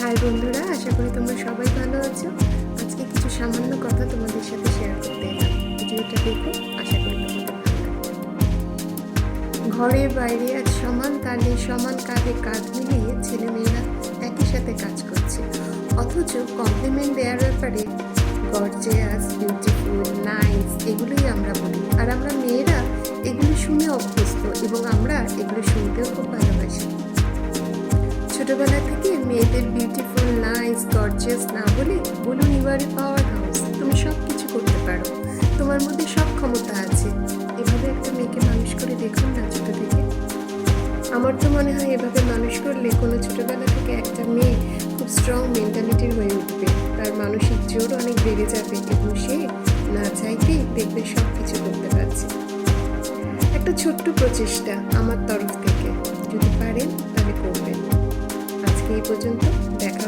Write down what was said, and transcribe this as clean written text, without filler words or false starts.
High বন্ধুরা, আশা করি তোমরা সবাই ভালো আছো। আজকে কিছু সামান্য কথা তোমাদের সাথে শেয়ার করতে এলাম। ভিডিওটা দেখো, আশা করি তোমাদের ভালো লাগবে। ঘরে বাইরে আজ সমান তালে সমান কাঁধে কাঁধ মিলিয়ে ছেলেমেয়েরা একই সাথে কাজ করছে, অথচ কমপ্লিমেন্ট দেওয়ার ব্যাপারে গর্জিয়াস, বিউটিফুল, নাইস এগুলোই আমরা বলি। আর আমরা মেয়েরা এগুলো শুনে অভ্যস্ত এবং আমরা এগুলো শুনতেও খুব ভালোবাসি। ছোটবেলা থেকে মেয়েদের বিউটিফুল, নাইস, গর্জিয়াস না বলে বলুন you R A power house, তুমি সব কিছু করতে পারো, তোমার মধ্যে সব ক্ষমতা আছে। এভাবে একটা মেয়েকে মানুষ করে দেখুন না ছোট থেকে। আমার তো মনে হয় এভাবে মানুষ করলে কোনো ছোটবেলা থেকে একটা মেয়ে খুব স্ট্রং মেন্টালিটির হয়ে উঠবে, তার মানসিক জোর অনেক বেড়ে যাবে এবং সে না চাইতেই দেখবে সব কিছু করতে পারছে। একটা ছোট্ট প্রচেষ্টা আমার তরফ থেকে, যদি পারেন তাহলে করবেন। আজকে এই পর্যন্ত, দেখা